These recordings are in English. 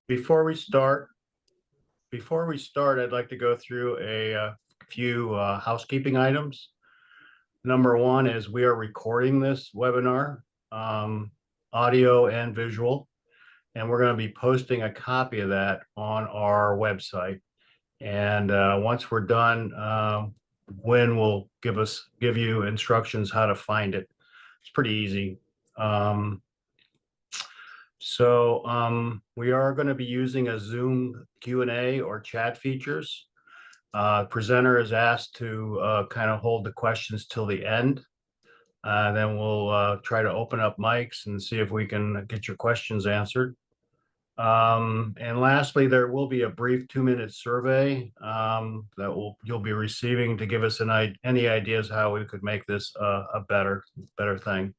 Before we start, I'd like to go through a few housekeeping items. Number one is we are recording this webinar, um, audio and visual, and we're going to be posting a copy of that on our website. And once we're done, Gwen will give you instructions how to find it. It's pretty easy. We are going to be using a Zoom Q&A or chat features. Presenter is asked to kind of hold the questions till the end. Then we'll try to open up mics and see if we can get your questions answered. And lastly, there will be a brief 2-minute survey that you'll be receiving to give us any ideas how we could make this a better thing.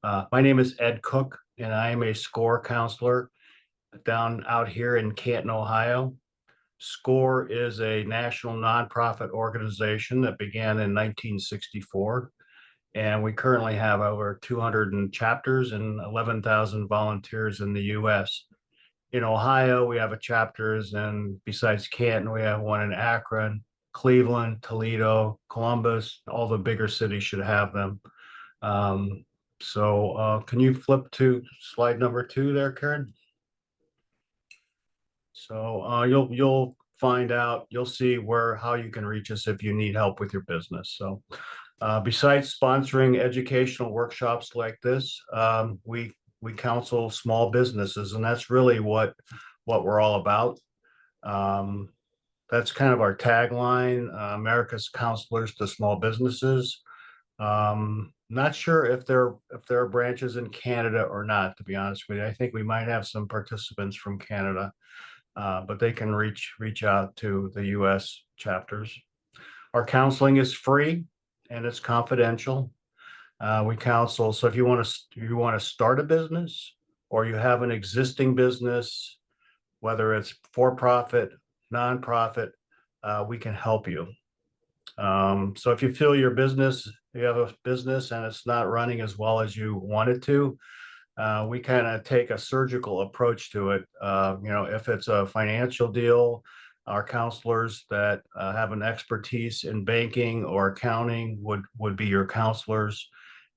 My name is Ed Cook, and I am a SCORE counselor down out here in Canton, Ohio. SCORE is a national nonprofit organization that began in 1964, and we currently have over 200 chapters and 11,000 volunteers in the U.S. In Ohio, we have chapters, and besides Canton, we have one in Akron, Cleveland, Toledo, Columbus. All the bigger cities should have them. Can you flip to slide number 2 there, Karen? So you'll find out, you'll see how you can reach us if you need help with your business. So besides sponsoring educational workshops like this, we counsel small businesses, and that's really what we're all about. That's kind of our tagline, America's Counselors to Small Businesses. Not sure if there are branches in Canada or not, to be honest with you. I think we might have some participants from Canada, but they can reach out to the US chapters. Our counseling is free and it's confidential. We counsel, so if you want to start a business or you have an existing business, whether it's for-profit, nonprofit, we can help you. So if you feel you have a business and it's not running as well as you want it to, we kind of take a surgical approach to it. If it's a financial deal, our counselors that have an expertise in banking or accounting would be your counselors.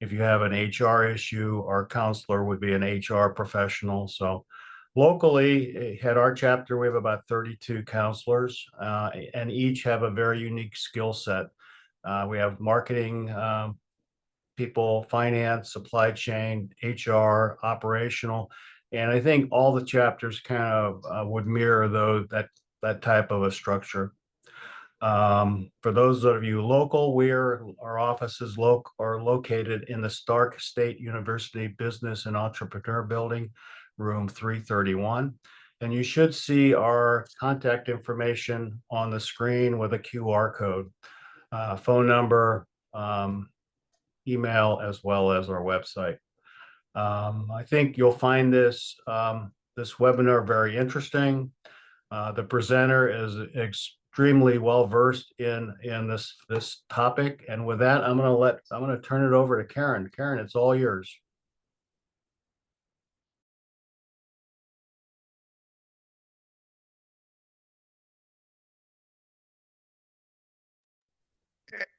If you have an HR issue, our counselor would be an HR professional. So locally, at our chapter, we have about 32 counselors, and each have a very unique skill set. We have marketing people, finance, supply chain, HR, operational, and I think all the chapters kind of would mirror that type of a structure. For those of you local, our offices are located in the Stark State University Business and Entrepreneur Building, room 331. And you should see our contact information on the screen with a QR code, phone number, email, as well as our website. I think you'll find this webinar very interesting. The presenter is extremely well versed in this topic, and with that, I'm going to turn it over to Karen. Karen, it's all yours.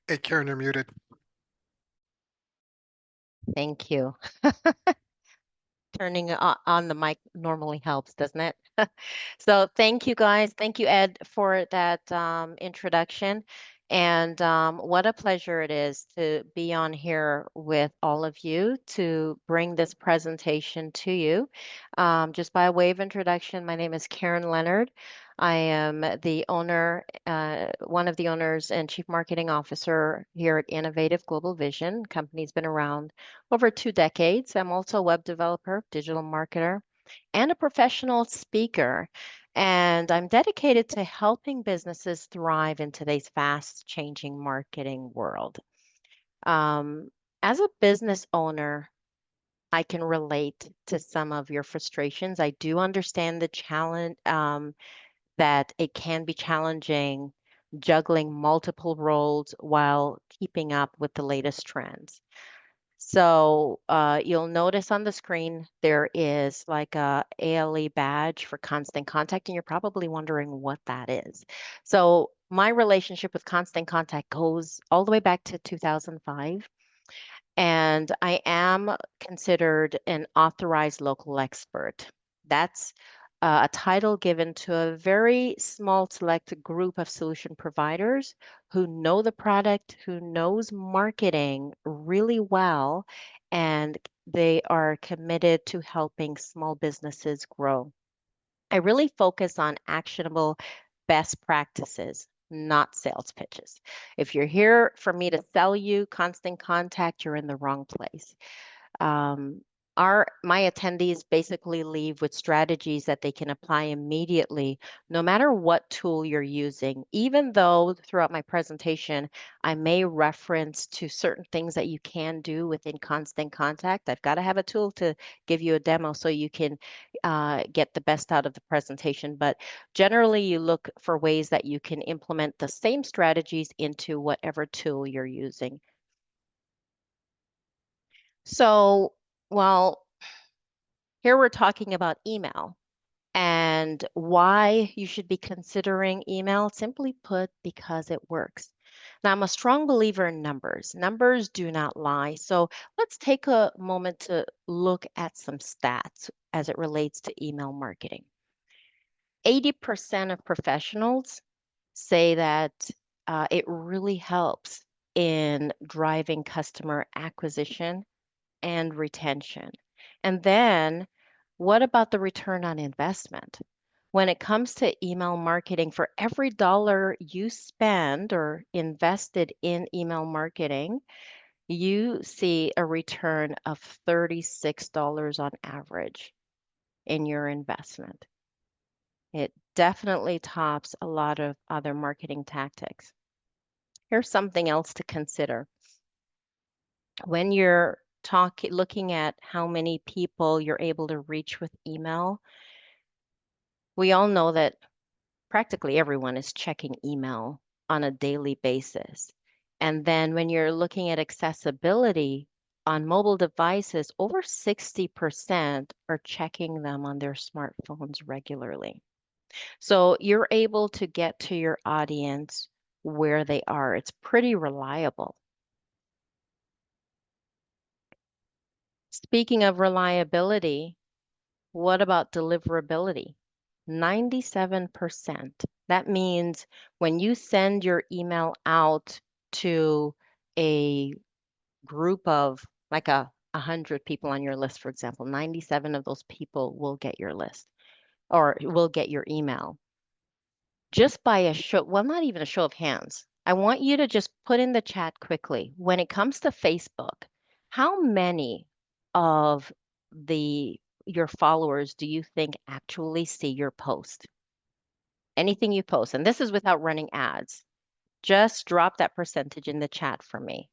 Hey, Karen, you're muted. Thank you. Turning on the mic normally helps, doesn't it? So thank you, guys. Thank you, Ed, for that introduction. And what a pleasure it is to be on here with all of you to bring this presentation to you. Just by way of introduction, my name is Karen Leonard. I am the owner, one of the owners and chief marketing officer here at Innovative Global Vision. Company's been around over 2 decades. I'm also a web developer, digital marketer, and a professional speaker. And I'm dedicated to helping businesses thrive in today's fast changing marketing world. As a business owner, I can relate to some of your frustrations. I do understand the challenge, that it can be challenging juggling multiple roles while keeping up with the latest trends. So you'll notice on the screen there is like a ALE badge for Constant Contact, and you're probably wondering what that is. So my relationship with Constant Contact goes all the way back to 2005, and I am considered an authorized local expert. That's a title given to a very small select group of solution providers who know the product, who knows marketing really well, and they are committed to helping small businesses grow. I really focus on actionable best practices, not sales pitches. If you're here for me to sell you Constant Contact, you're in the wrong place. Um, my attendees basically leave with strategies that they can apply immediately, no matter what tool you're using. Even though throughout my presentation, I may reference to certain things that you can do within Constant Contact. I've got to have a tool to give you a demo so you can get the best out of the presentation. But generally, you look for ways that you can implement the same strategies into whatever tool you're using. So, well, here we're talking about email and why you should be considering email. Simply put, because it works. Now, I'm a strong believer in numbers. Numbers do not lie. So let's take a moment to look at some stats as it relates to email marketing. 80% of professionals say that it really helps in driving customer acquisition and retention. And then what about the return on investment? When it comes to email marketing, for every dollar you spend or invested in email marketing, you see a return of $36 on average in your investment. It definitely tops a lot of other marketing tactics. Here's something else to consider. When you're looking at how many people you're able to reach with email, we all know that practically everyone is checking email on a daily basis. And then when you're looking at accessibility on mobile devices, over 60% are checking them on their smartphones regularly. So you're able to get to your audience where they are. It's pretty reliable. Speaking of reliability, what about deliverability? 97%. That means when you send your email out to a group of like 100 people on your list, for example, 97 of those people will get your list or will get your email. Just by a show, well, not even a show of hands. I want you to just put in the chat quickly. When it comes to Facebook, how many of the your followers do you think actually see your post? Anything you post, and this is without running ads. Just drop that percentage in the chat for me.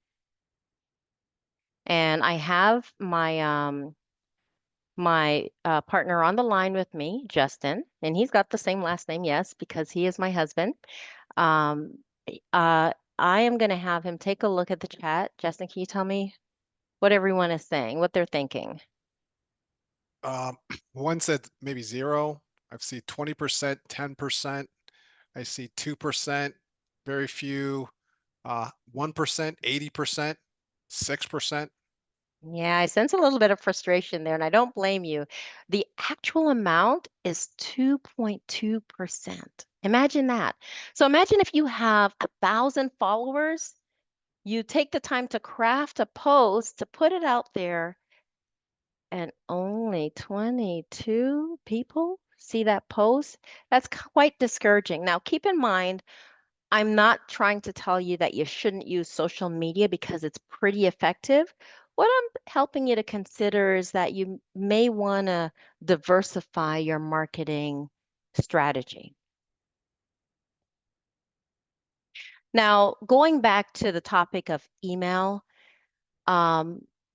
And I have my partner on the line with me, Justin, and he's got the same last name, yes, because he is my husband. Um, I am going to have him take a look at the chat. Justin, can you tell me what everyone is saying, what they're thinking? One said maybe 0. I've seen 20%, 10%. I see 2%, very few. 1%, 80%, 6%. Yeah, I sense a little bit of frustration there, and I don't blame you. The actual amount is 2.2%. Imagine that. So imagine if you have 1,000 followers, you take the time to craft a post to put it out there, and only 22 people see that post. That's quite discouraging. Now, keep in mind, I'm not trying to tell you that you shouldn't use social media because it's pretty effective. What I'm helping you to consider is that you may want to diversify your marketing strategy. Now, going back to the topic of email,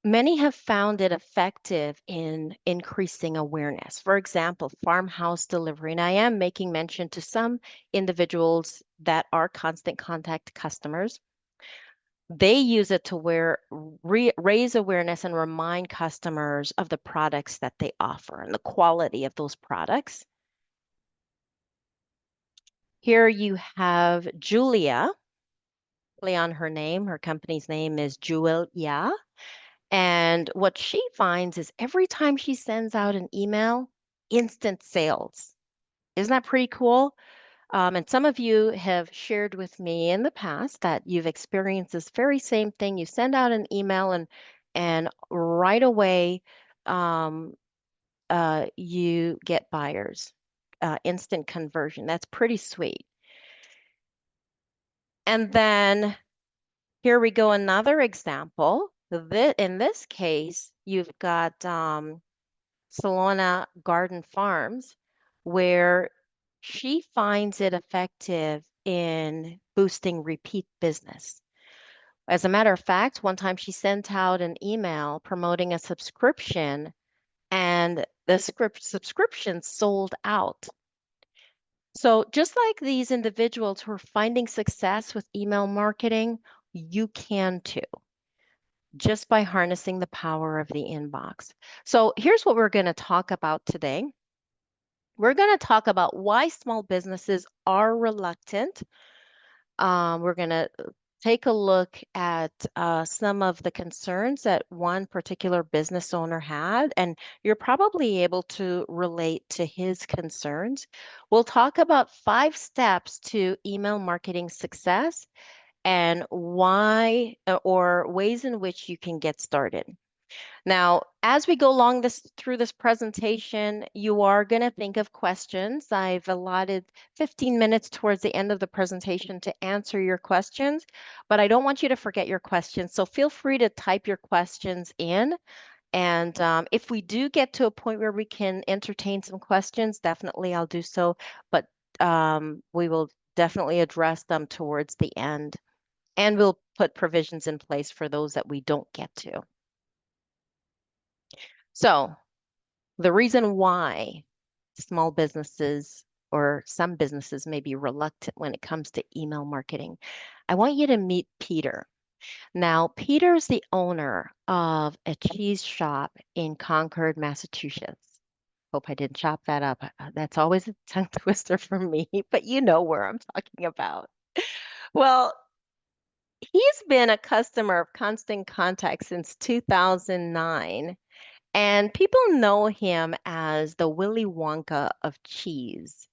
many have found it effective in increasing awareness. For example, farmhouse delivery. And I am making mention to some individuals that are Constant Contact customers. they use it to raise awareness and remind customers of the products that they offer and the quality of those products. Here you have Julia, play on her name. Her company's name is Julia. And what she finds is every time she sends out an email, instant sales. Isn't that pretty cool? And some of you have shared with me in the past that you've experienced this very same thing. You send out an email and right away you get buyers, instant conversion. That's pretty sweet. And then here we go, another example. In this case, you've got Salona Garden Farms, where she finds it effective in boosting repeat business. As a matter of fact, one time she sent out an email promoting a subscription, and the subscription sold out. So just like these individuals who are finding success with email marketing, you can too, just by harnessing the power of the inbox. So here's what we're going to talk about today. We're going to talk about why small businesses are reluctant. We're going to take a look at some of the concerns that one particular business owner had, and you're probably able to relate to his concerns. We'll talk about 5 steps to email marketing success and why or ways in which you can get started. Now, as we go along through this presentation, you are going to think of questions. I've allotted 15 minutes towards the end of the presentation to answer your questions, but I don't want you to forget your questions. So feel free to type your questions in. And if we do get to a point where we can entertain some questions, definitely I'll do so. But we will definitely address them towards the end. And we'll put provisions in place for those that we don't get to. So the reason why small businesses or some businesses may be reluctant when it comes to email marketing, I want you to meet Peter. Now, Peter's the owner of a cheese shop in Concord, Massachusetts. Hope I didn't chop that up. That's always a tongue twister for me, but you know where I'm talking about. Well, he's been a customer of Constant Contact since 2009. And people know him as the Willy Wonka of cheese.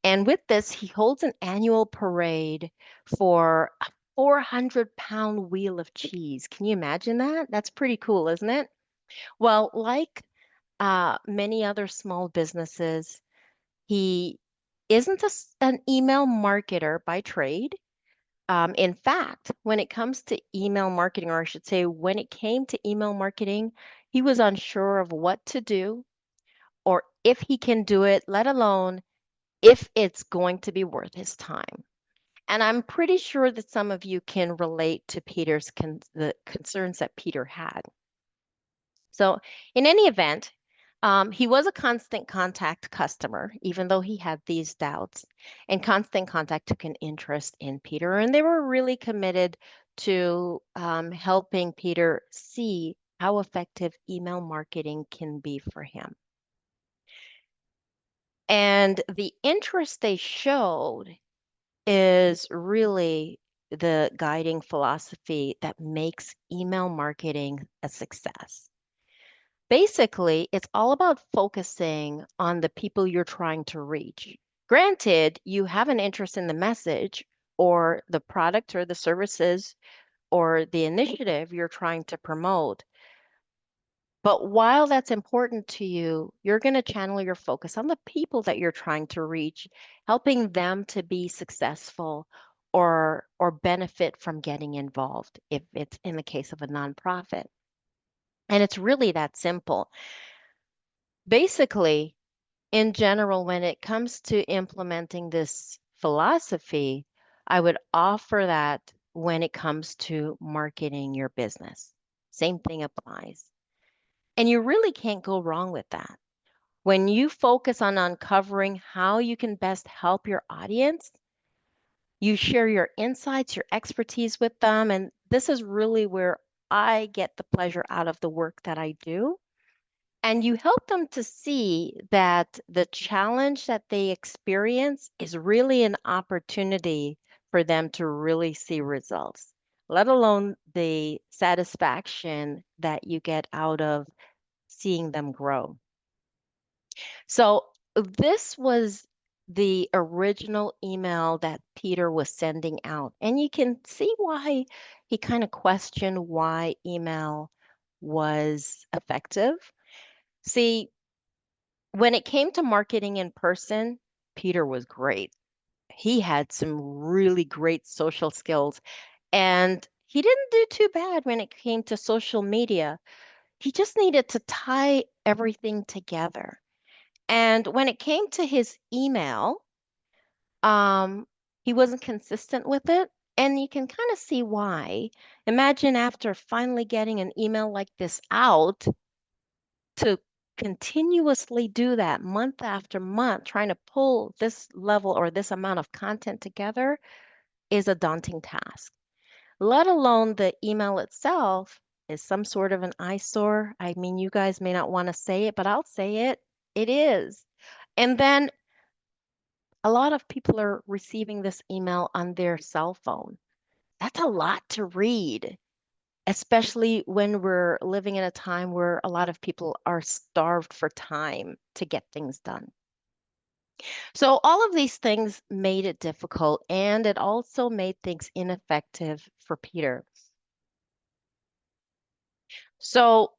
And with this, he holds an annual parade for a 400-pound wheel of cheese. Can you imagine that? That's pretty cool, isn't it? Well, like many other small businesses, he isn't an email marketer by trade. In fact, when it comes to email marketing, or I should say, when it came to email marketing, he was unsure of what to do or if he can do it, let alone if it's going to be worth his time. And I'm pretty sure that some of you can relate to the concerns that Peter had. So in any event, he was a Constant Contact customer, even though he had these doubts. And Constant Contact took an interest in Peter, and they were really committed to helping Peter see how effective email marketing can be for him. And the interest they showed is really the guiding philosophy that makes email marketing a success. Basically, it's all about focusing on the people you're trying to reach. Granted, you have an interest in the message or the product or the services or the initiative you're trying to promote. But while that's important to you, you're going to channel your focus on the people that you're trying to reach, helping them to be successful or benefit from getting involved if it's in the case of a nonprofit. And it's really that simple. Basically, in general, when it comes to implementing this philosophy, I would offer that when it comes to marketing your business. Same thing applies. And you really can't go wrong with that. When you focus on uncovering how you can best help your audience, You share your insights, your expertise with them. And this is really where I get the pleasure out of the work that I do. And you help them to see that the challenge that they experience is really an opportunity for them to really see results, let alone the satisfaction that you get out of seeing them grow. So this was the original email that Peter was sending out. And you can see why he kind of questioned why email was effective. See, when it came to marketing in person, Peter was great. He had some really great social skills, and he didn't do too bad when it came to social media. He just needed to tie everything together. And when it came to his email, he wasn't consistent with it. And you can kind of see why. Imagine after finally getting an email like this out, to continuously do that month after month, trying to pull this level or this amount of content together is a daunting task. Let alone the email itself is some sort of an eyesore. I mean, you guys may not want to say it, but I'll say it. It is. And then a lot of people are receiving this email on their cell phone. That's a lot to read, especially when we're living in a time where a lot of people are starved for time to get things done. So all of these things made it difficult, and it also made things ineffective for Peter. So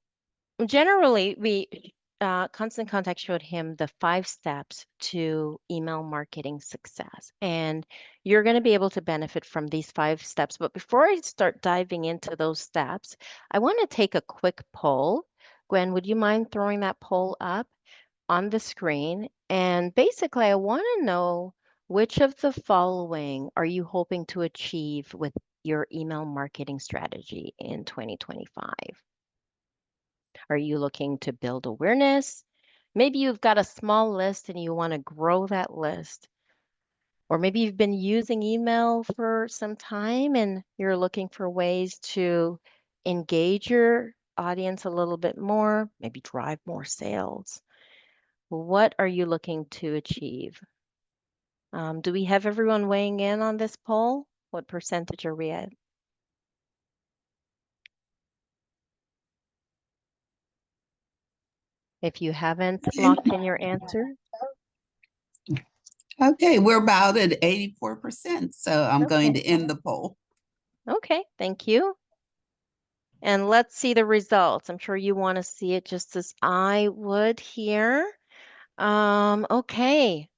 generally, Constant Contact showed him the 5 steps to email marketing success. And you're going to be able to benefit from these 5 steps. But before I start diving into those steps, I want to take a quick poll. Gwen, would you mind throwing that poll up on the screen? And basically, I want to know, which of the following are you hoping to achieve with your email marketing strategy in 2025? Are you looking to build awareness? Maybe you've got a small list and you want to grow that list. Or maybe you've been using email for some time and you're looking for ways to engage your audience a little bit more, maybe drive more sales. What are you looking to achieve? Do we have everyone weighing in on this poll? What percentage are we at? If you haven't locked in your answer. Okay, we're about at 84%, so I'm going Okay. to end the poll. Okay, thank you. And let's see the results. I'm sure you want to see it just as I would here. Okay.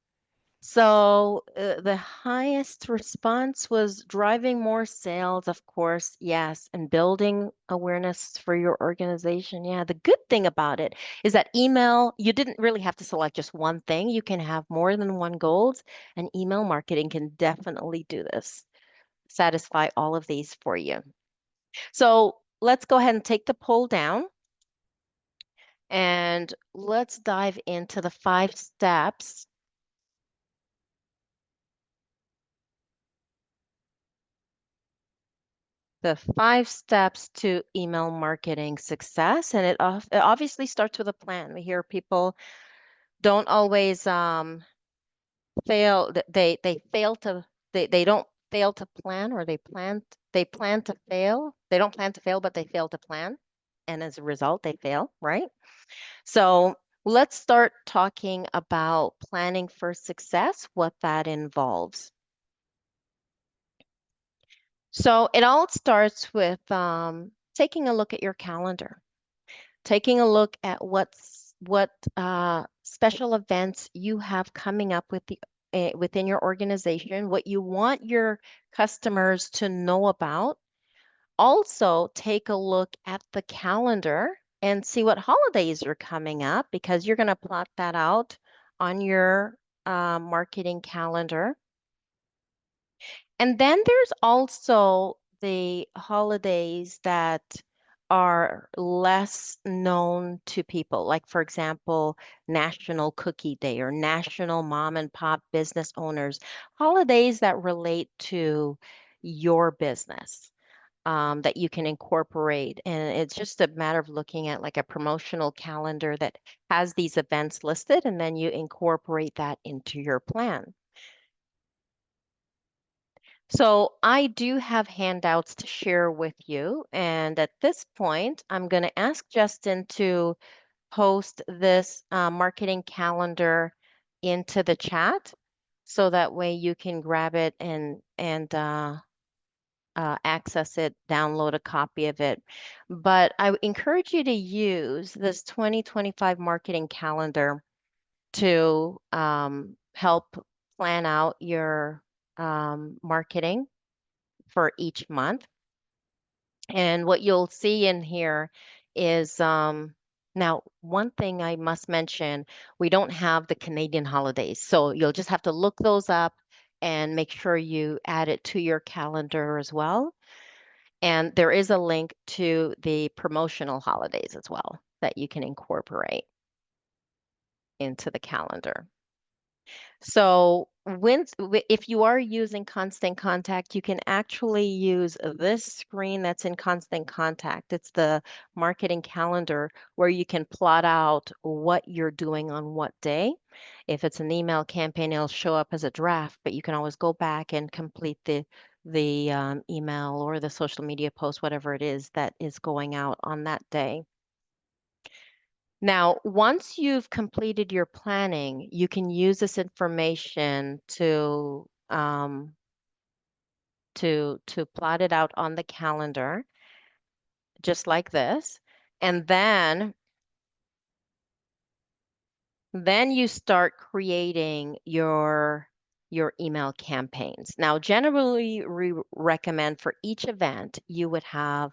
So the highest response was driving more sales, of course, yes, and building awareness for your organization. Yeah, the good thing about it is that email, you didn't really have to select just one thing. You can have more than one goals, and email marketing can definitely do this, satisfy all of these for you. So let's go ahead and take the poll down. And let's dive into the 5 steps. The 5 steps to email marketing success. And it obviously starts with a plan. We hear people don't always fail. They fail to, they don't fail to plan, or they plan to fail. They don't plan to fail, but they fail to plan. And as a result, they fail, right? So let's start talking about planning for success, what that involves. So it all starts with taking a look at your calendar, taking a look at what special events you have coming up with within your organization, what you want your customers to know about. Also, take a look at the calendar and see what holidays are coming up, because you're going to plot that out on your marketing calendar. And then there's also the holidays that are less known to people. Like, for example, National Cookie Day or National Mom and Pop Business Owners, holidays that relate to your business. That you can incorporate. And it's just a matter of looking at like a promotional calendar that has these events listed, and then you incorporate that into your plan. So I do have handouts to share with you. And at this point, I'm going to ask Justin to post this marketing calendar into the chat. So that way you can grab it and access it, download a copy of it. But I would encourage you to use this 2025 marketing calendar to help plan out your marketing for each month. And what you'll see in here is now, one thing I must mention, we don't have the Canadian holidays. So you'll just have to look those up and make sure you add it to your calendar as well. And there is a link to the promotional holidays as well that you can incorporate into the calendar. So if you are using Constant Contact, you can actually use this screen that's in Constant Contact. It's the marketing calendar where you can plot out what you're doing on what day. If it's an email campaign, it'll show up as a draft, but you can always go back and complete the email or the social media post, whatever it is that is going out on that day. Now, once you've completed your planning, you can use this information to plot it out on the calendar, just like this. And then you start creating your email campaigns. Now, generally, we recommend for each event, you would have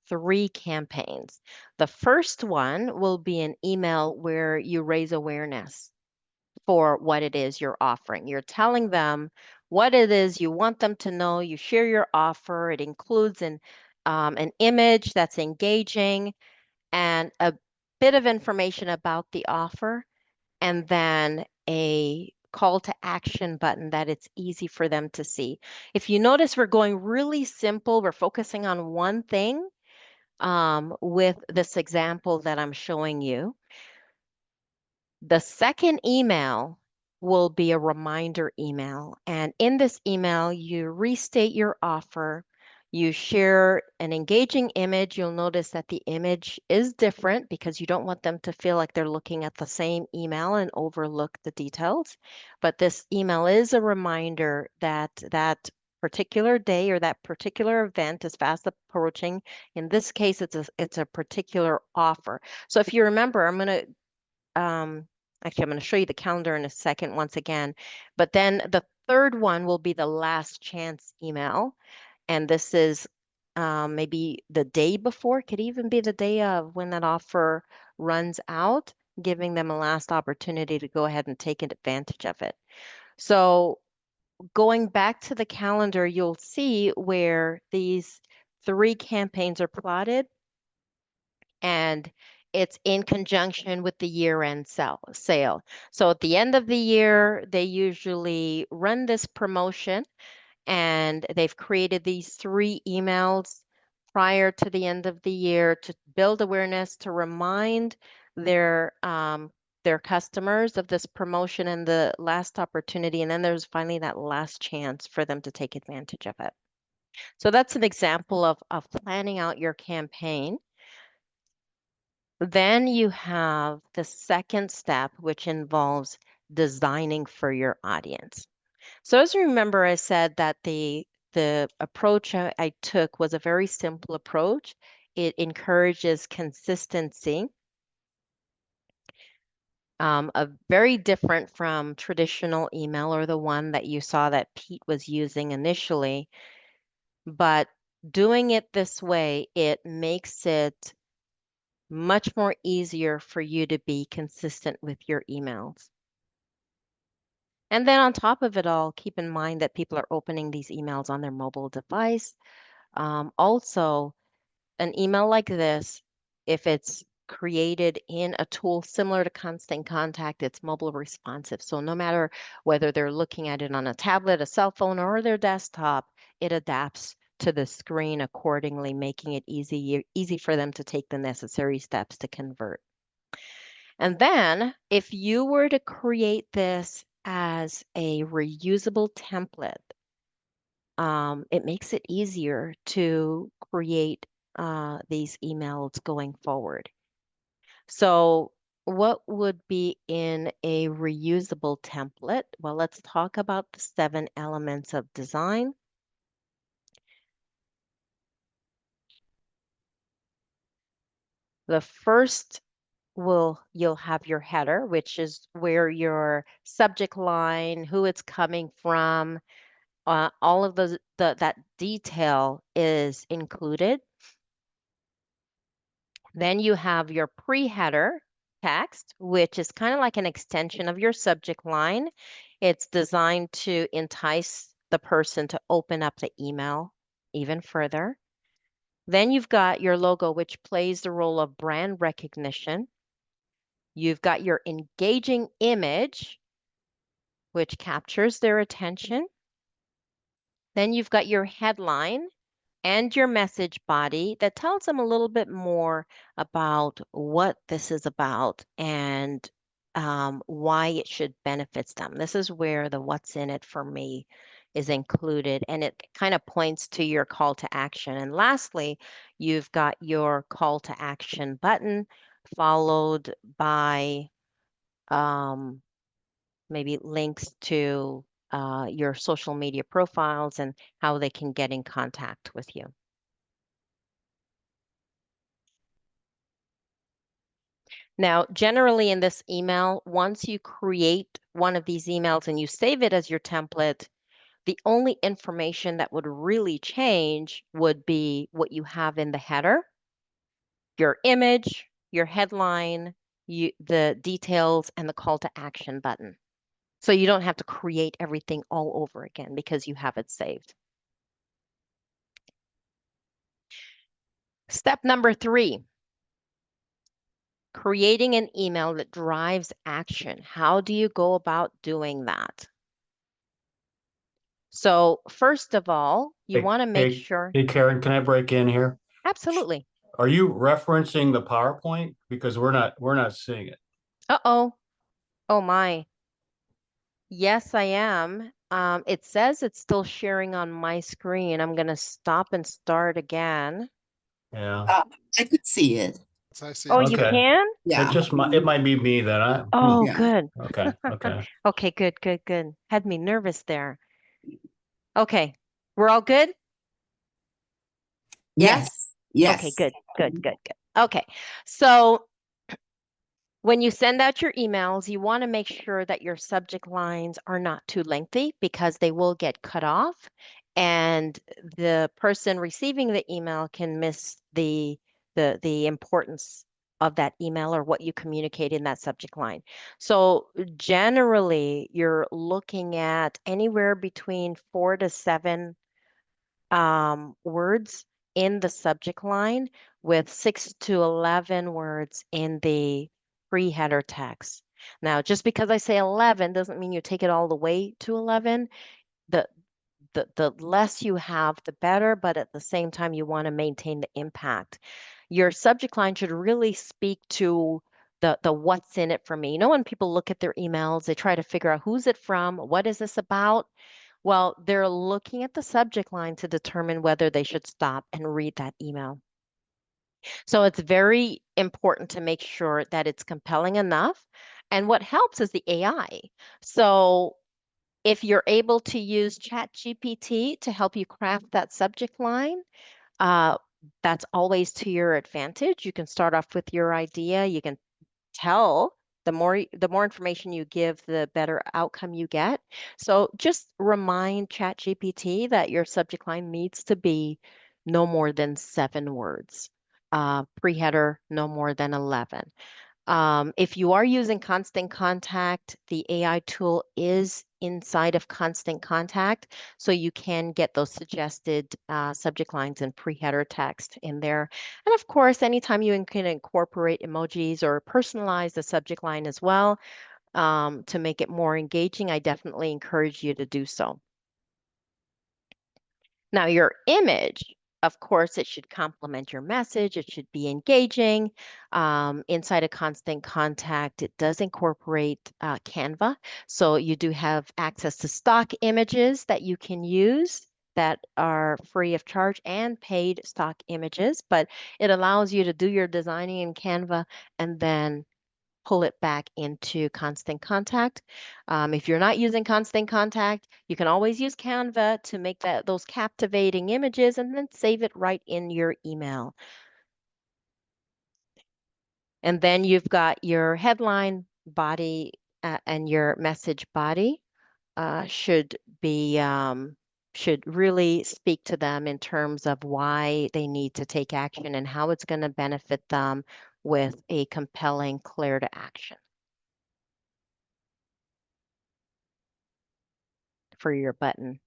3 campaigns. The first one will be an email where you raise awareness for what it is you're offering. You're telling them what it is you want them to know. You share your offer. It includes an image that's engaging and a bit of information about the offer, and then a call to action button that it's easy for them to see. If you notice, we're going really simple. We're focusing on one thing with this example that I'm showing you. The second email will be a reminder email. And in this email, you restate your offer. You share an engaging image. You'll notice that the image is different because you don't want them to feel like they're looking at the same email and overlook the details. But this email is a reminder that that particular day or that particular event is fast approaching. In this case, it's a particular offer. So if you remember, I'm going to actually, I'm going to show you the calendar in a second once again, but then the third one will be the last chance email. And this is maybe the day before, could even be the day of when that offer runs out, giving them a last opportunity to go ahead and take advantage of it. So going back to the calendar, you'll see where these 3 campaigns are plotted, and it's in conjunction with the year-end sale. So at the end of the year, they usually run this promotion, and they've created these 3 emails prior to the end of the year to build awareness, to remind their customers of this promotion and the last opportunity. And then there's finally that last chance for them to take advantage of it. So that's an example of planning out your campaign. Then you have the second step, which involves designing for your audience. So as you remember, I said that the approach I took was a very simple approach. It encourages consistency, very different from traditional email or the one that you saw that Pete was using initially. But doing it this way, it makes it much more easier for you to be consistent with your emails. And then on top of it all, keep in mind that people are opening these emails on their mobile device. Also, an email like this, if it's created in a tool similar to Constant Contact, it's mobile responsive. So no matter whether they're looking at it on a tablet, a cell phone, or their desktop, it adapts to the screen accordingly, making it easy for them to take the necessary steps to convert. And then if you were to create this as a reusable template, it makes it easier to create these emails going forward. So what would be in a reusable template? Well, let's talk about the 7 elements of design. The first you'll have your header, which is where your subject line, who it's coming from, all of that detail is included. Then you have your pre-header text, which is kind of like an extension of your subject line. It's designed to entice the person to open up the email even further. Then you've got your logo, which plays the role of brand recognition. You've got your engaging image, which captures their attention. Then you've got your headline and your message body that tells them a little bit more about what this is about and why it should benefit them. This is where the what's in it for me is included, and it kind of points to your call to action. And lastly, you've got your call to action button followed by maybe links to your social media profiles and how they can get in contact with you. Now, generally in this email, once you create one of these emails and you save it as your template, the only information that would really change would be what you have in the header, your image, your headline, the details, and the call to action button. So you don't have to create everything all over again because you have it saved. Step number 3, creating an email that drives action. How do you go about doing that? So first of all, you want to make sure. Hey, Karen, can I break in here? Absolutely. Are you referencing the PowerPoint? Because we're not seeing it. Uh-oh. Oh my. Yes, I am. It says it's still sharing on my screen. I'm going to stop and start again. Yeah. I could see it. So I see Oh, it. you Okay. can? Yeah. It might be me then. Oh, Yeah. good. Okay. Okay. Okay, good. Had me nervous there. Okay. We're all good? Yes? Yes. Okay, good. Okay. So when you send out your emails, you want to make sure that your subject lines are not too lengthy because they will get cut off and the person receiving the email can miss the importance of that email or what you communicate in that subject line. So generally, you're looking at anywhere between 4 to 7 words in the subject line with 6 to 11 words in the pre-header text. Now, just because I say 11 doesn't mean you take it all the way to 11. The less you have, the better, but at the same time, you want to maintain the impact. Your subject line should really speak to the what's in it for me. You know, when people look at their emails, they try to figure out who's it from, what is this about? Well, they're looking at the subject line to determine whether they should stop and read that email. So it's very important to make sure that it's compelling enough. And what helps is the AI. So if you're able to use ChatGPT to help you craft that subject line, that's always to your advantage. You can start off with your idea. You can tell the more information you give, the better outcome you get. So just remind ChatGPT that your subject line needs to be no more than 7 words. Pre-header, no more than 11. If you are using Constant Contact, the AI tool is inside of Constant Contact, so you can get those suggested subject lines and pre-header text in there. And of course, anytime you can incorporate emojis or personalize the subject line as well to make it more engaging, I definitely encourage you to do so. Now, your image, of course, it should complement your message. It should be engaging. Inside of Constant Contact, it does incorporate Canva. So you do have access to stock images that you can use that are free of charge and paid stock images, but it allows you to do your designing in Canva and then pull it back into Constant Contact. If you're not using Constant Contact, you can always use Canva to make those captivating images and then save it right in your email. And then you've got your headline body and your message body should really speak to them in terms of why they need to take action and how it's going to benefit them with a compelling clear to action for your button.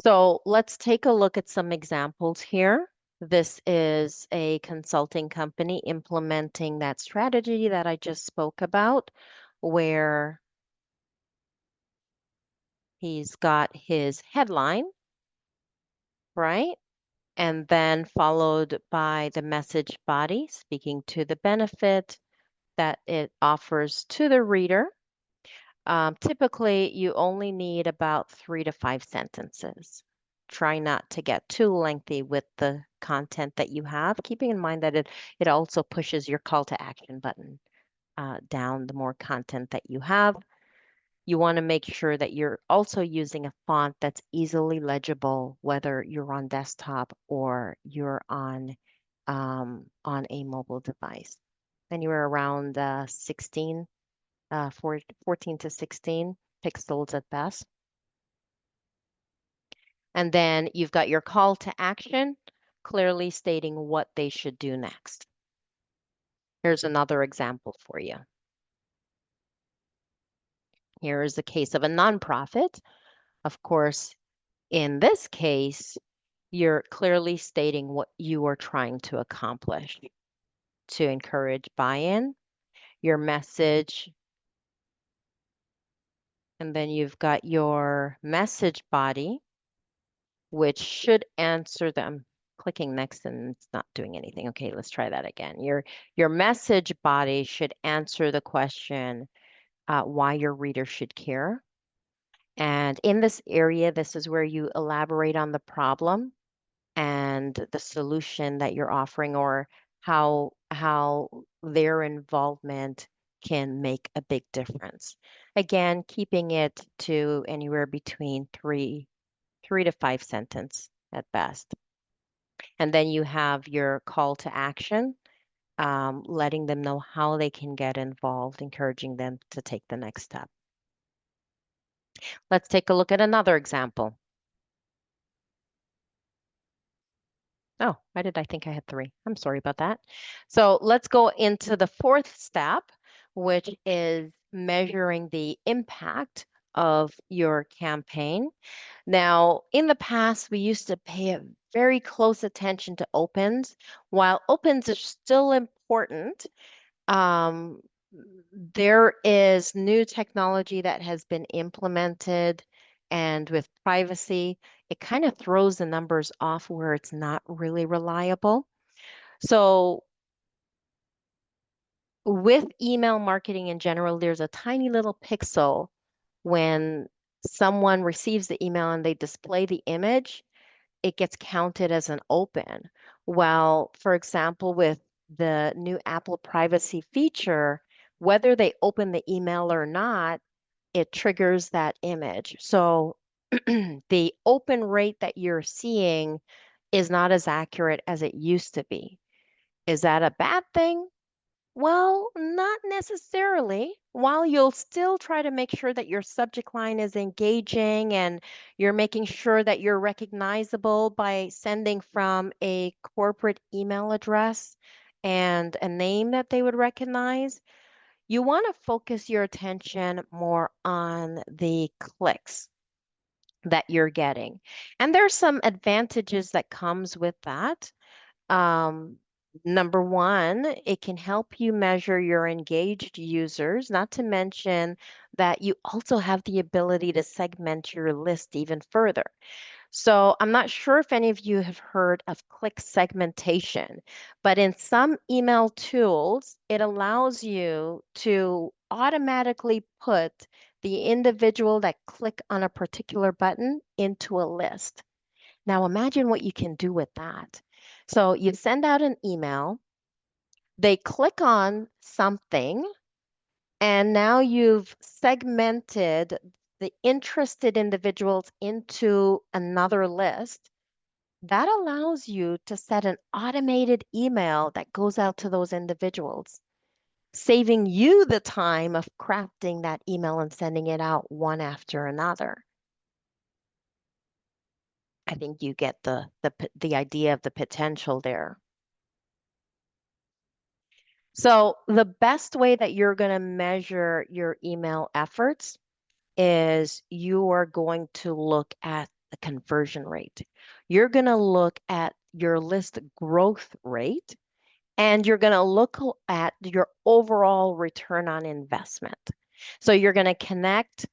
So let's take a look at some examples here. This is a consulting company implementing that strategy that I just spoke about, where he's got his headline, right? And then followed by the message body, speaking to the benefit that it offers to the reader. Typically, you only need about 3 to 5 sentences. Try not to get too lengthy with the content that you have, keeping in mind that it also pushes your call to action button down the more content that you have. You want to make sure that you're also using a font that's easily legible, whether you're on desktop or you're on a mobile device. Anywhere around 16 14 to 16 pixels at best. And then you've got your call to action, clearly stating what they should do next. Here's another example for you. Here is the case of a nonprofit. Of course, in this case, you're clearly stating what you are trying to accomplish to encourage buy-in, your message, and then you've got your message body, which should answer them. Clicking next and it's not doing anything. Okay, let's try that again. Your message body should answer the question why your reader should care. And in this area, this is where you elaborate on the problem and the solution that you're offering, or how their involvement can make a big difference. Again, keeping it to anywhere between 3 to 5 sentences at best. And then you have your call to action, letting them know how they can get involved, encouraging them to take the next step. Let's take a look at another example. Oh, why did I think I had 3? I'm sorry about that. So let's go into the 4th step, which is measuring the impact of your campaign. Now, in the past, we used to pay a very close attention to opens. While opens are still important, there is new technology that has been implemented, and with privacy, it kind of throws the numbers off where it's not really reliable. So with email marketing in general, there's a tiny little pixel when someone receives the email and they display the image, it gets counted as an open. Well, for example, with the new Apple privacy feature, whether they open the email or not, it triggers that image. So the open rate that you're seeing is not as accurate as it used to be. Is that a bad thing? Well, not necessarily. While you'll still try to make sure that your subject line is engaging and you're making sure that you're recognizable by sending from a corporate email address, and a name that they would recognize, you want to focus your attention more on the clicks that you're getting. And there's some advantages that comes with that. Um, Number one, it can help you measure your engaged users, not to mention that you also have the ability to segment your list even further. So I'm not sure if any of you have heard of click segmentation, but in some email tools, it allows you to automatically put the individual that click on a particular button into a list. Now imagine what you can do with that. So you send out an email, they click on something, and now you've segmented the interested individuals into another list. That allows you to set an automated email that goes out to those individuals, saving you the time of crafting that email and sending it out one after another. I think you get the idea of the potential there. So the best way that you're going to measure your email efforts is you are going to look at the conversion rate. You're going to look at your list growth rate, and you're going to look at your overall return on investment. So you're going to connect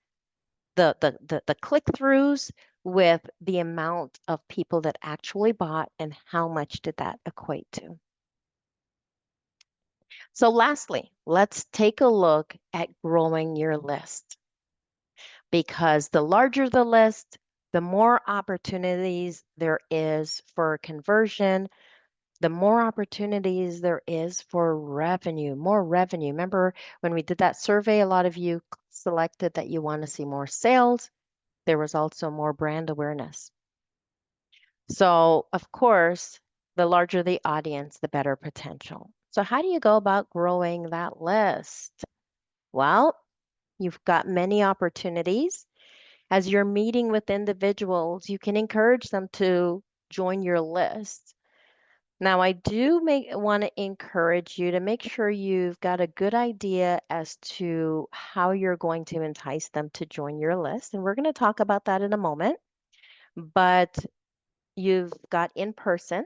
the click-throughs with the amount of people that actually bought and how much did that equate to. So lastly, let's take a look at growing your list, because the larger the list, the more opportunities there is for conversion, the more opportunities there is for revenue, more revenue. Remember when we did that survey, a lot of you selected that you want to see more sales. There was also more brand awareness. So of course, the larger the audience, the better potential. So how do you go about growing that list? Well, you've got many opportunities. As you're meeting with individuals, you can encourage them to join your list. Now, I do want to encourage you to make sure you've got a good idea as to how you're going to entice them to join your list. And we're going to talk about that in a moment. But you've got in person.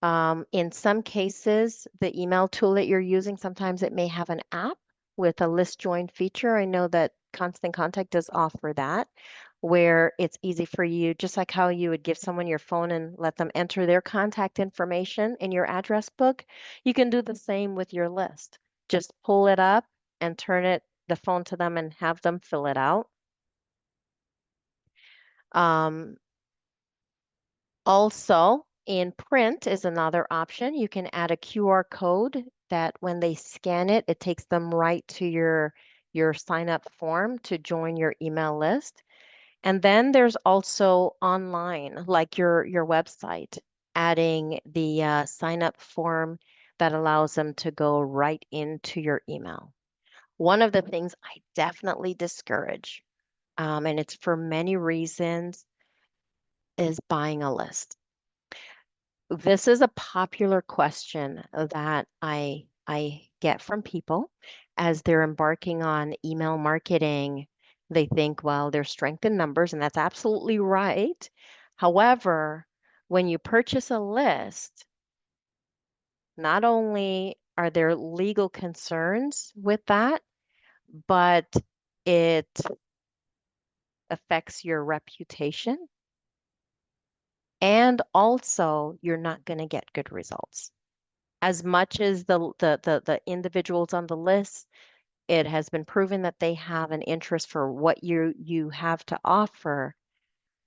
In some cases, the email tool that you're using, sometimes it may have an app with a list join feature. I know that Constant Contact does offer that, where it's easy for you, just like how you would give someone your phone and let them enter their contact information in your address book. You can do the same with your list. Just pull it up and turn the phone to them and have them fill it out. Also, in print is another option. You can add a QR code that when they scan it, it takes them right to your sign up form to join your email list. And then there's also online, like your website, adding the sign up form that allows them to go right into your email. One of the things I definitely discourage, and it's for many reasons, is buying a list. This is a popular question that I get from people as they're embarking on email marketing. They think, well, there's strength in numbers, and that's absolutely right. However, when you purchase a list, not only are there legal concerns with that, but it affects your reputation. And also, you're not going to get good results. As much as the individuals on the list, it has been proven that they have an interest for what you have to offer.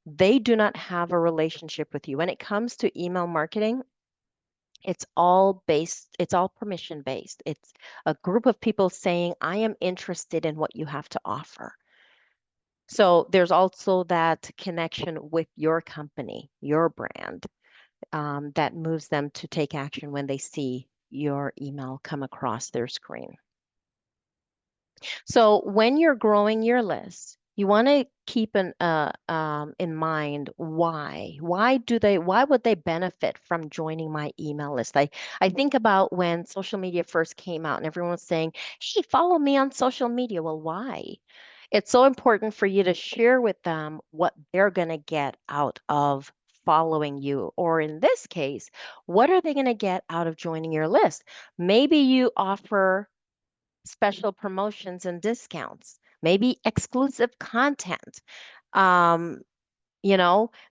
They do not have a relationship with you. When it comes to email marketing, it's all permission based. It's a group of people saying, I am interested in what you have to offer. So there's also that connection with your company, your brand, that moves them to take action when they see your email come across their screen. So when you're growing your list, you want to keep in mind why. Why would they benefit from joining my email list? I think about when social media first came out and everyone was saying, hey, follow me on social media. Well, why? It's so important for you to share with them what they're going to get out of following you. Or in this case, what are they going to get out of joining your list? Maybe you offer special promotions and discounts, maybe exclusive content. Um,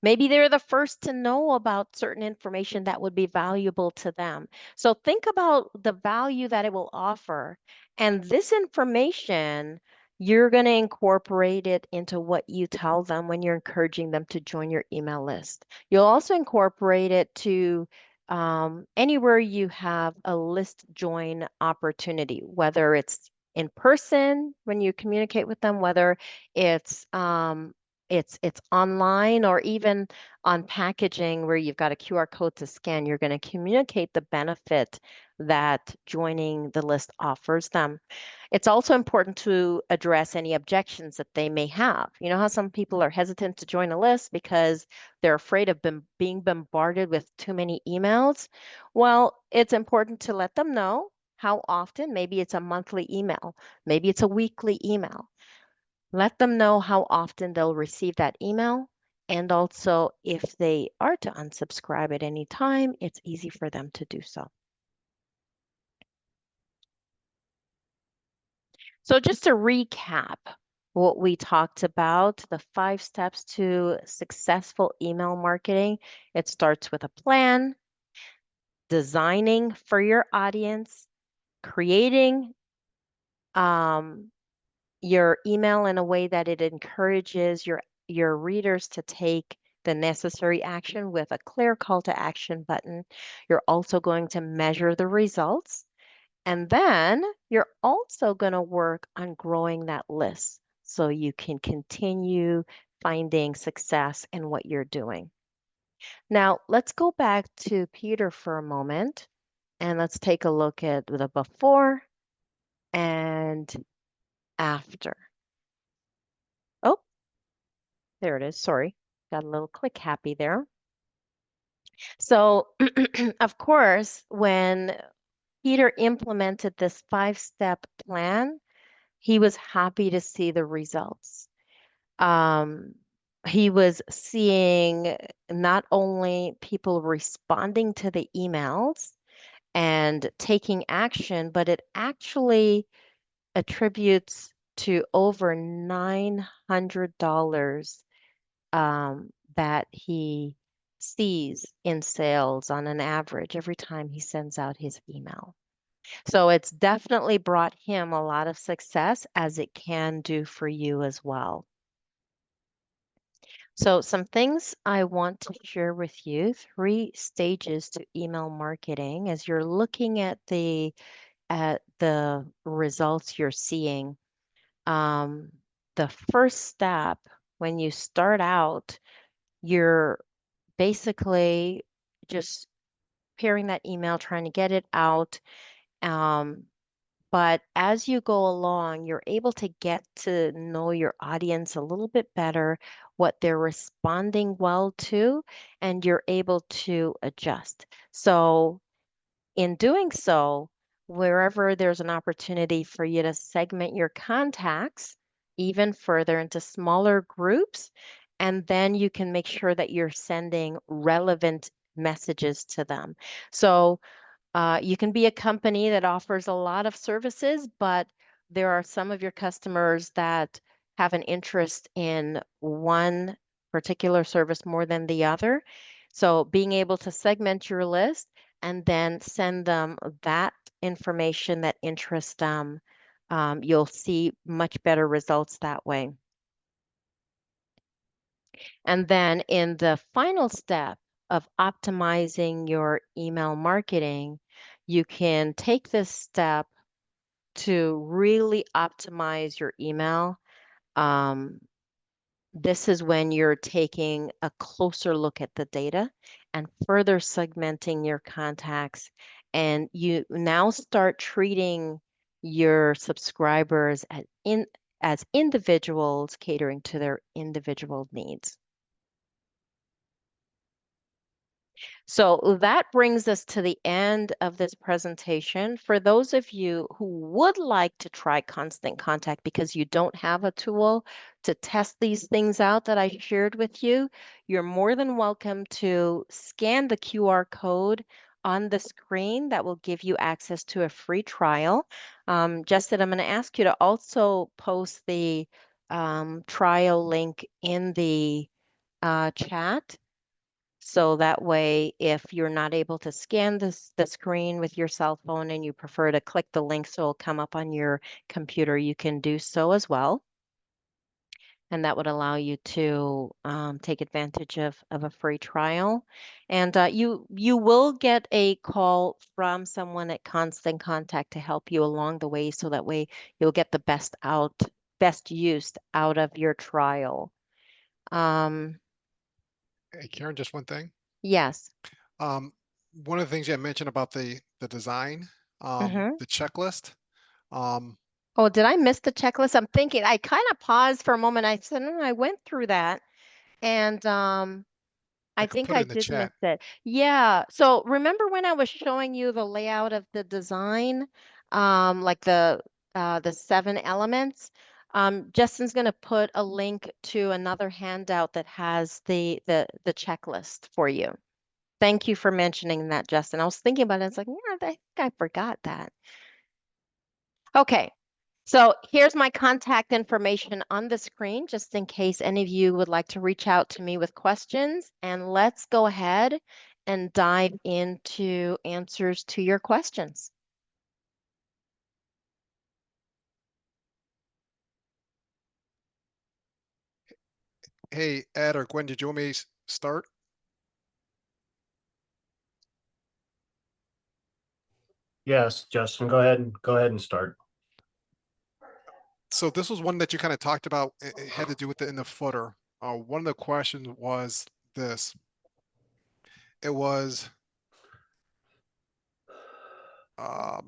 maybe they're the first to know about certain information that would be valuable to them. So think about the value that it will offer. And this information, you're going to incorporate it into what you tell them when you're encouraging them to join your email list. You'll also incorporate it to anywhere you have a list join opportunity, whether it's in person when you communicate with them, whether it's online or even on packaging where you've got a QR code to scan, you're going to communicate the benefit that joining the list offers them. It's also important to address any objections that they may have. You know how some people are hesitant to join a list because they're afraid of being bombarded with too many emails? Well, it's important to let them know how often. Maybe it's a monthly email, maybe it's a weekly email. Let them know how often they'll receive that email. And also, if they are to unsubscribe at any time, it's easy for them to do so. So just to recap what we talked about, the 5 steps to successful email marketing, it starts with a plan, designing for your audience, creating your email in a way that it encourages your readers to take the necessary action with a clear call to action button. You're also going to measure the results. And then you're also going to work on growing that list so you can continue finding success in what you're doing. Now, let's go back to Peter for a moment and let's take a look at the before and after. Oh, there it is. Sorry. Got a little click happy there. So, of course, when Peter implemented this 5-step plan, he was happy to see the results. He was seeing not only people responding to the emails and taking action, but it actually attributes to over $900 that he sees in sales on an average every time he sends out his email. So it's definitely brought him a lot of success, as it can do for you as well. So some things I want to share with you, 3 stages to email marketing as you're looking at the results you're seeing. The first step when you start out, you're basically just preparing that email, trying to get it out. But as you go along, you're able to get to know your audience a little bit better, what they're responding well to, and you're able to adjust. So in doing so, wherever there's an opportunity for you to segment your contacts even further into smaller groups, and then you can make sure that you're sending relevant messages to them. So you can be a company that offers a lot of services, but there are some of your customers that have an interest in one particular service more than the other. So being able to segment your list and then send them that information that interests them, you'll see much better results that way. And then in the final step of optimizing your email marketing, you can take this step to really optimize your email. This is when you're taking a closer look at the data and further segmenting your contacts. And you now start treating your subscribers as individuals catering to their individual needs. So that brings us to the end of this presentation. For those of you who would like to try Constant Contact because you don't have a tool to test these things out that I shared with you, you're more than welcome to scan the QR code on the screen that will give you access to a free trial. Justin, I'm going to ask you to also post the trial link in the chat. So that way, if you're not able to scan the screen with your cell phone and you prefer to click the link so it'll come up on your computer, you can do so as well. And that would allow you to take advantage of a free trial. And you will get a call from someone at Constant Contact to help you along the way, so that way you'll get the best use out of your trial. Hey, Karen, just one thing. Yes. One of the things you had mentioned about the design, Mhm. the checklist. Oh, did I miss the checklist? I'm thinking, I kind of paused for a moment. I said, "No, I went through that." And I I could think put it I in the did miss chat. it. Yeah. So remember when I was showing you the layout of the design, like the 7 elements? Justin's going to put a link to another handout that has the checklist for you. Thank you for mentioning that, Justin. I was thinking about it. It's like, yeah, I think I forgot that. Okay. So here's my contact information on the screen, just in case any of you would like to reach out to me with questions. And let's go ahead and dive into answers to your questions. Hey, Ed or Gwen, did you want me to start? Yes, Justin, go ahead and start. So this was one that you kind of talked about. It had to do with it in the footer. One of the questions was this. It was, I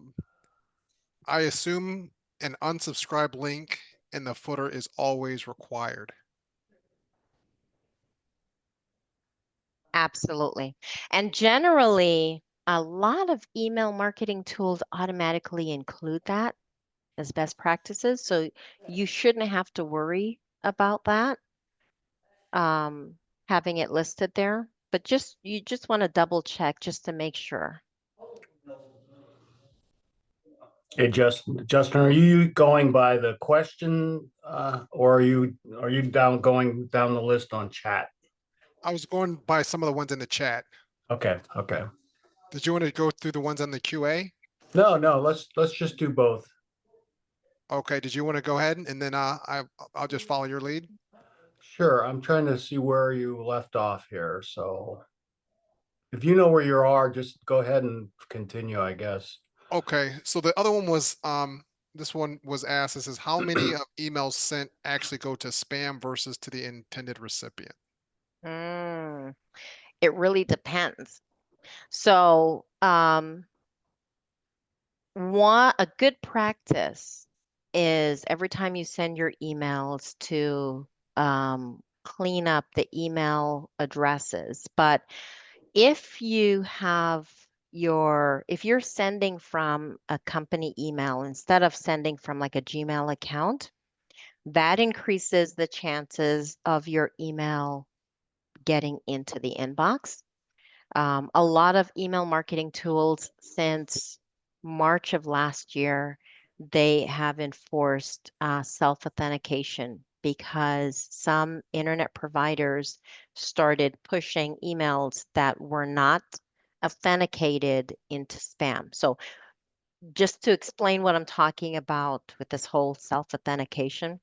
assume an unsubscribe link in the footer is always required. Absolutely. And generally, a lot of email marketing tools automatically include that as best practices. So you shouldn't have to worry about that, having it listed there. But you just want to double check just to make sure. Hey, Justin, are you going by the question, or are you going down the list on chat? I was going by some of the ones in the chat. Okay, okay. Did you want to go through the ones on the QA? No, let's just do both. Okay, did you want to go ahead and then I'll just follow your lead? Sure, I'm trying to see where you left off here. So if you know where you are, just go ahead and continue, I guess. Okay, so the other one was this one was asked, this is how many of emails sent actually go to spam versus to the intended recipient? It really depends. So, a good practice is every time you send your emails to clean up the email addresses. But if if you're sending from a company email instead of sending from like a Gmail account, that increases the chances of your email getting into the inbox. A lot of email marketing tools since March of last year, they have enforced self-authentication because some internet providers started pushing emails that were not authenticated into spam. So just to explain what I'm talking about with this whole self-authentication.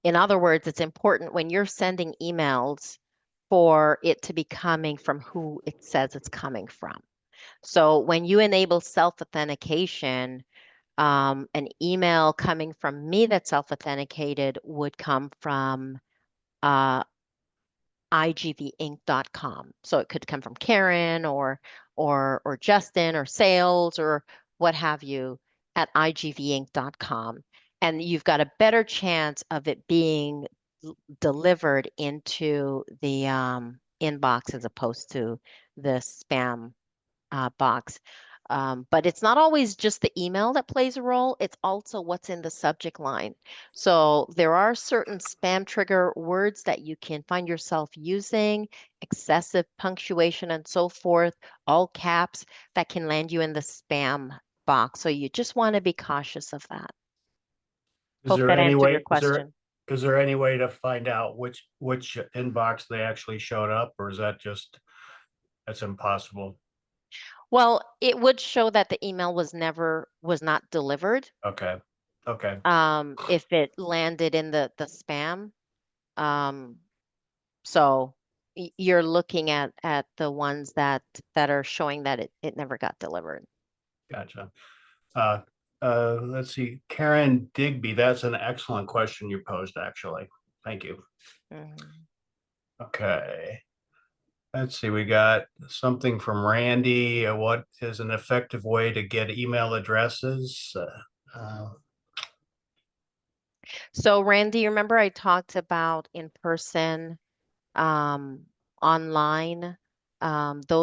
In other words, it's important when you're sending emails for it to be coming from who it says it's coming from. So when you enable self-authentication, an email coming from me that's self-authenticated would come from igvinc.com. So it could come from Karen or Justin or sales or what have you at igvinc.com. And you've got a better chance of it being delivered into the inbox as opposed to the spam box. But it's not always just the email that plays a role, it's also what's in the subject line. So there are certain spam trigger words that you can find yourself using, excessive punctuation and so forth, all caps, that can land you in the spam box. So you just want to be cautious of that. Is Hope there that any answered way, your question. is there any way to find out which inbox they actually showed up, or is that just, that's impossible? Well, it would show that the email was not delivered. Okay, okay, If it landed in the spam. Um, so you're looking at the ones that are showing that it never got delivered. gotcha. Uh, let's see, Karen Digby, that's an excellent question you posed, actually. Thank you. Mhm. Okay. Let's see, we got something from Randy. What is an effective way to get email addresses? So Randy, you remember I talked about in person, um, online,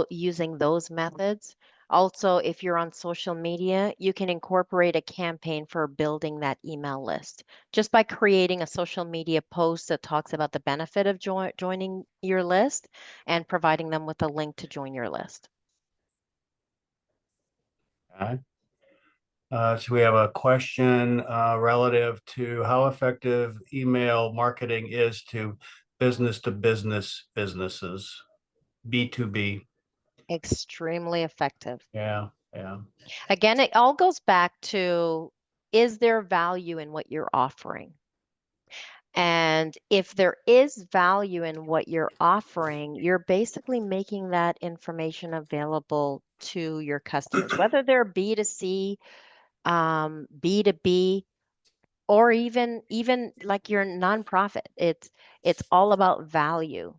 using those methods. Also, if you're on social media, you can incorporate a campaign for building that email list just by creating a social media post that talks about the benefit of joining your list and providing them with a link to join your list. Okay. So we have a question relative to how effective email marketing is to businesses, B2B. Extremely effective. Yeah, yeah. Again, it all goes back to, is there value in what you're offering? And if there is value in what you're offering, you're basically making that information available to your customers, whether they're B2C, B2B, or even like your nonprofit. It's all about value,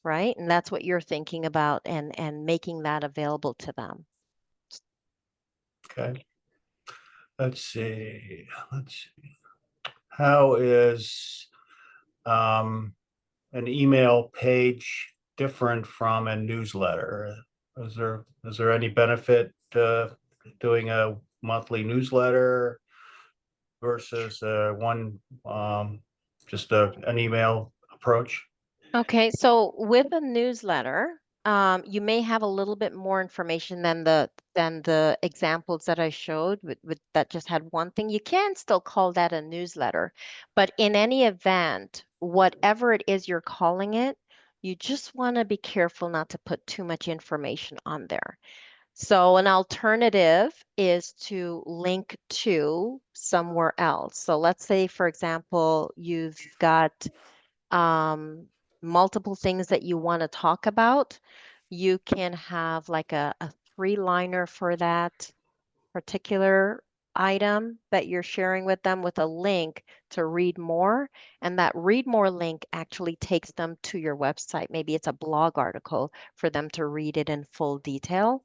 right? And that's what you're thinking about and making that available to them. Okay. Let's see. How is an email page different from a newsletter? Is there any benefit to doing a monthly newsletter versus one just an email approach? Okay, so with a newsletter, you may have a little bit more information than the examples that I showed with that just had one thing. You can still call that a newsletter, but in any event, whatever it is you're calling it, you just want to be careful not to put too much information on there. So an alternative is to link to somewhere else. So let's say, for example, you've got um, multiple things that you want to talk about, you can have like a three-liner for that particular item that you're sharing with them with a link to read more. And that read more link actually takes them to your website. Maybe it's a blog article for them to read it in full detail.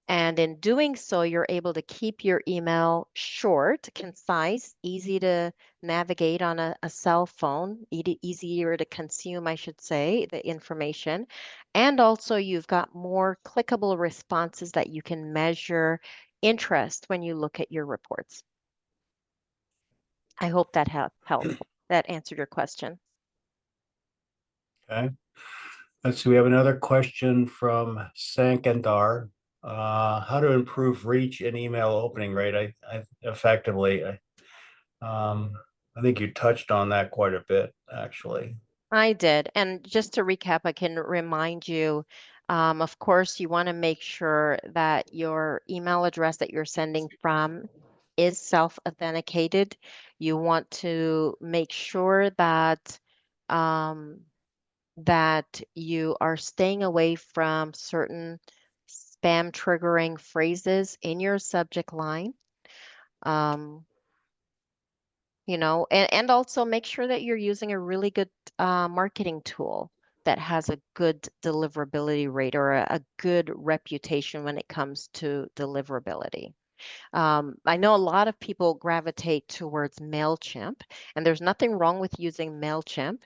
And in doing so, you're able to keep your email short, concise, easy to navigate on a cell phone, easier to consume, I should say, the information. And also, you've got more clickable responses that you can measure interest when you look at your reports. I hope that helped. That answered your question. Okay. Let's see, we have another question from Sankandar. How to improve reach and email opening rate? I effectively, I think you touched on that quite a bit, actually. I did. And just to recap, I can remind you, of course, you want to make sure that your email address that you're sending from is self-authenticated. You want to make sure that um, that you are staying away from certain spam triggering phrases in your subject line. Um, and also make sure that you're using a really good marketing tool that has a good deliverability rate or a good reputation when it comes to deliverability. I know a lot of people gravitate towards MailChimp, and there's nothing wrong with using MailChimp,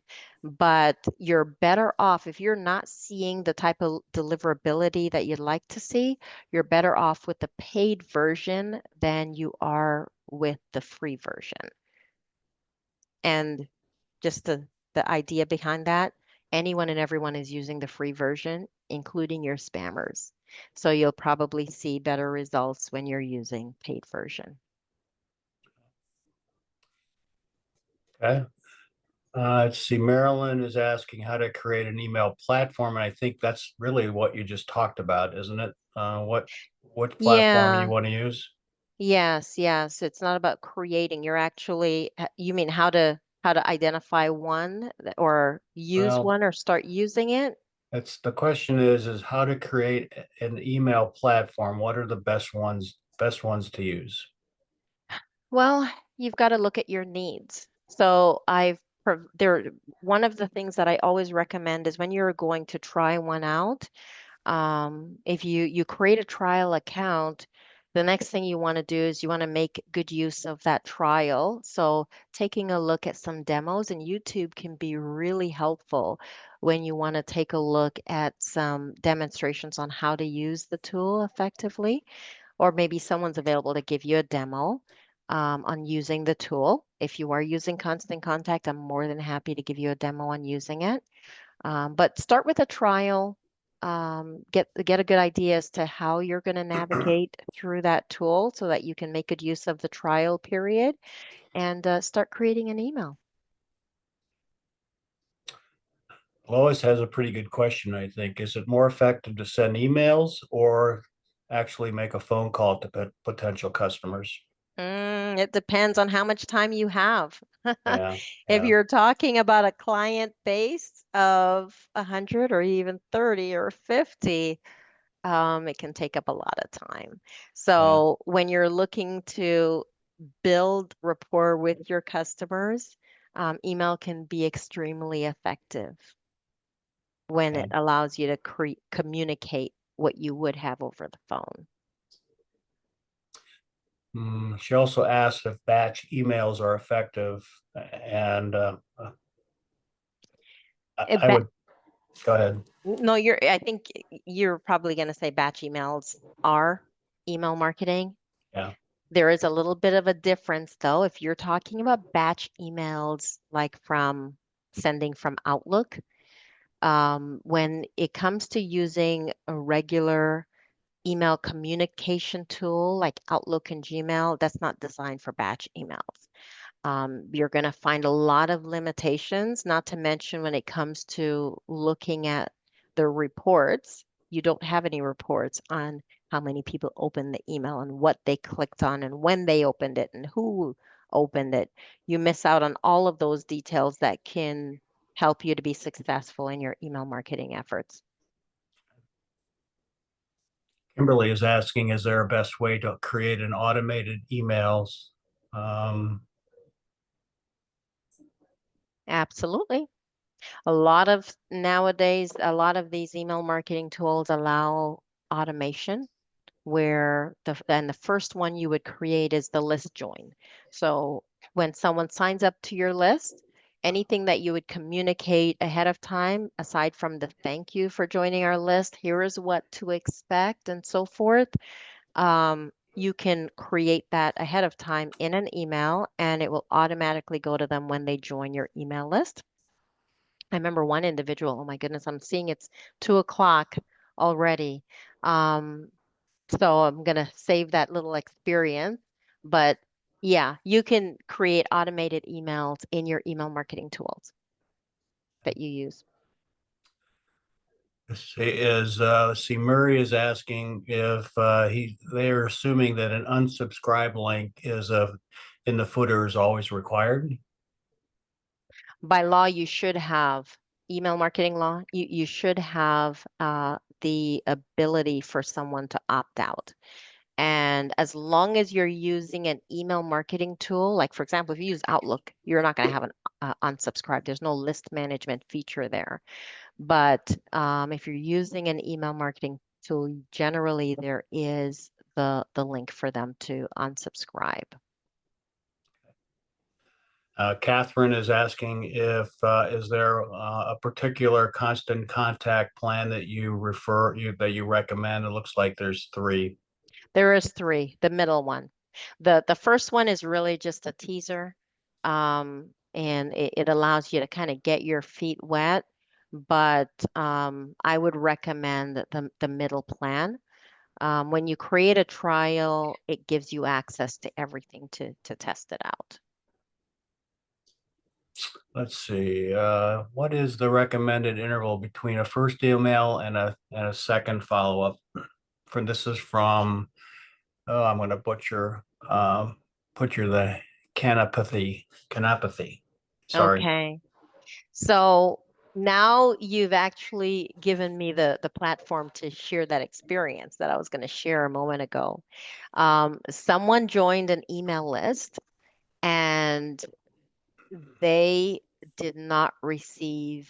but you're better off if you're not seeing the type of deliverability that you'd like to see, you're better off with the paid version than you are with the free version. And just the idea behind that, anyone and everyone is using the free version, including your spammers. So you'll probably see better results when you're using paid version. Okay. Let's see, Marilyn is asking how to create an email platform, and I think that's really what you just talked about, isn't it? What platform you Yeah, want to use? yes, yes. It's not about creating. You're actually, you mean how to identify one or use Well, one or start using it? it's the question is how to create an email platform. What are the best ones to use? Well, you've got to look at your needs. So one of the things that I always recommend is when you're going to try one out, if you create a trial account, the next thing you want to do is you want to make good use of that trial. So taking a look at some demos, and YouTube can be really helpful when you want to take a look at some demonstrations on how to use the tool effectively, or maybe someone's available to give you a demo on using the tool. If you are using Constant Contact, I'm more than happy to give you a demo on using it. But start with a trial, get a good idea as to how you're going to navigate through that tool so that you can make good use of the trial period and start creating an email. Lois has a pretty good question, I think. Is it more effective to send emails or actually make a phone call to potential customers? It depends on how much time you have. Yeah, If yeah. you're talking about a client base of 100 or even 30 or 50, it can take up a lot of time. Yeah. So when you're looking to build rapport with your customers, email can be extremely effective when it Okay. allows you to communicate what you would have over the phone. She also asked if batch emails are effective, and It I ba- would go ahead. no, I think you're probably going to say batch emails are email marketing. Yeah. There is a little bit of a difference though. If you're talking about batch emails, like from sending from Outlook, when it comes to using a regular email communication tool like Outlook and Gmail, that's not designed for batch emails. You're going to find a lot of limitations, not to mention when it comes to looking at the reports, you don't have any reports on how many people opened the email and what they clicked on and when they opened it and who opened it. You miss out on all of those details that can help you to be successful in your email marketing efforts. Kimberly is asking, is there a best way to create an automated emails? Absolutely. Nowadays, a lot of these email marketing tools allow automation where the first one you would create is the list join. So when someone signs up to your list, anything that you would communicate ahead of time, aside from the thank you for joining our list, here is what to expect and so forth, you can create that ahead of time in an email and it will automatically go to them when they join your email list. I remember one individual, oh my goodness, I'm seeing it's 2 o'clock already. Um, so I'm going to save that little experience. But yeah, you can create automated emails in your email marketing tools that you use. Let's see, Murray is asking if they're assuming that an unsubscribe link in the footer is always required. By law, you should have email marketing law. You should have the ability for someone to opt out. And as long as you're using an email marketing tool, like for example, if you use Outlook, you're not going to have an unsubscribe. There's no list management feature there. But if you're using an email marketing tool, generally there is the link for them to unsubscribe. Catherine is asking if, is there a particular constant contact plan that you recommend? It looks like there's 3. There is 3, the middle one. The first one is really just a teaser. And it allows you to kind of get your feet wet. But I would recommend the middle plan. When you create a trial, it gives you access to everything to test it out. Let's see, what is the recommended interval between a first email and a second follow-up? This is from, oh, I'm gonna butcher the canopathy. Sorry. Okay. So now you've actually given me the platform to share that experience that I was going to share a moment ago. Someone joined an email list and they did not receive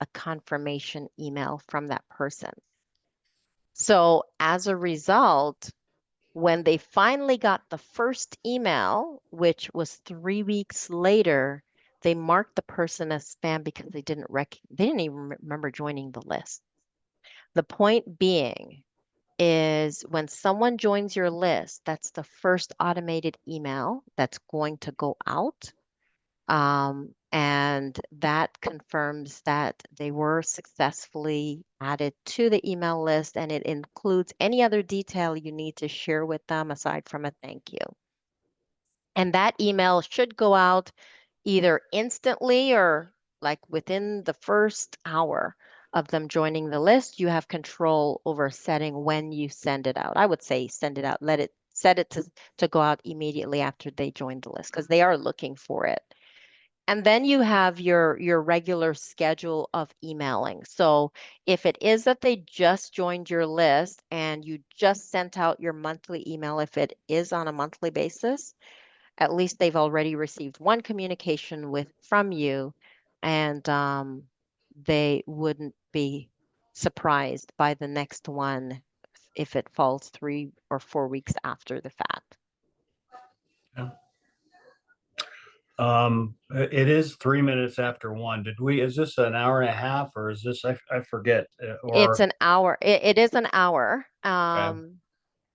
a confirmation email from that person. So as a result, when they finally got the first email, which was 3 weeks later, they marked the person as spam because they didn't even remember joining the list. The point being is when someone joins your list, that's the first automated email that's going to go out. And that confirms that they were successfully added to the email list, and it includes any other detail you need to share with them aside from a thank you. And that email should go out either instantly or like within the first hour of them joining the list. You have control over setting when you send it out. I would say send it out, set it to go out immediately after they join the list because they are looking for it. And then you have your regular schedule of emailing. So if it is that they just joined your list and you just sent out your monthly email, if it is on a monthly basis, at least they've already received one communication from you, and they wouldn't be surprised by the next one if it falls 3 or 4 weeks after the fact. Yeah. It is 3 minutes after 1. Is this an hour and a half or is this, I forget, It's an hour. It is an hour. Okay.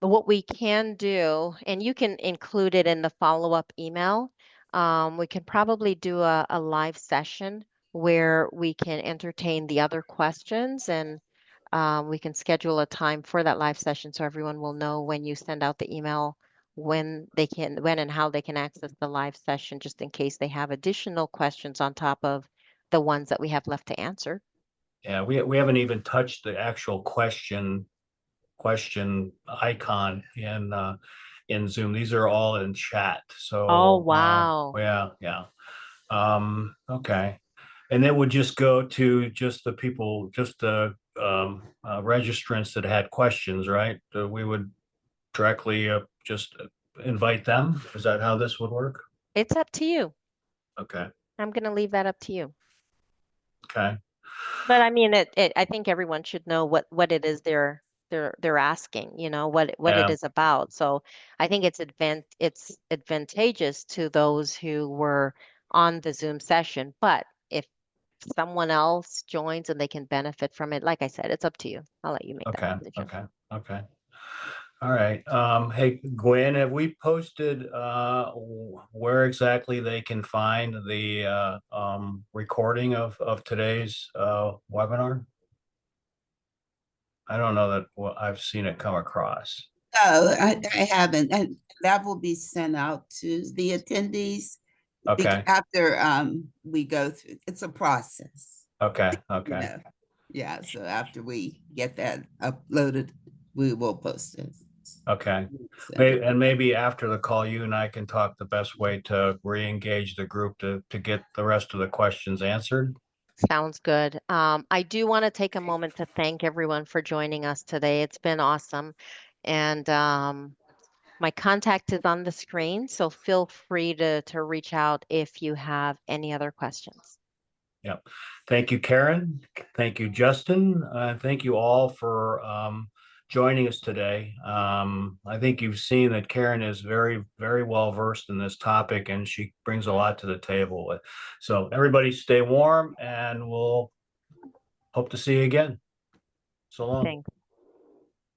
What we can do, and you can include it in the follow-up email, we can probably do a live session where we can entertain the other questions, and we can schedule a time for that live session so everyone will know when you send out the email when and how they can access the live session, just in case they have additional questions on top of the ones that we have left to answer. Yeah, we haven't even touched the actual question icon in Zoom. These are all in chat. So Oh, wow. yeah. Okay. And it would just go to just the people, just the registrants that had questions, right? We would directly just invite them. Is that how this would work? It's up to you. Okay. I'm going to leave that up to you. Okay. But I mean, I think everyone should know what it is they're asking, what it Yeah. is about. So I think it's advantageous to those who were on the Zoom session. But if someone else joins and they can benefit from it, like I said, it's up to you. I'll let you make Okay. that decision. Okay. All right. Hey, Gwen, have we posted where exactly they can find the recording of today's webinar? I don't know that I've seen it come across. No, I haven't, and that will be sent out to the attendees. Okay. After we go through, it's a process. Okay. you Okay. know. Yeah, so after we get that uploaded, we will post it. Okay. And maybe after the call, you and I can talk the best way to re-engage the group to get the rest of the questions answered. Sounds good. I do want to take a moment to thank everyone for joining us today. It's been awesome. And my contact is on the screen, so feel free to reach out if you have any other questions. Yep. Thank you, Karen. Thank you, Justin. Thank you all for joining us today. I think you've seen that Karen is very, very well versed in this topic, and she brings a lot to the table. So everybody stay warm, and we'll hope to see you again. So long. Thanks.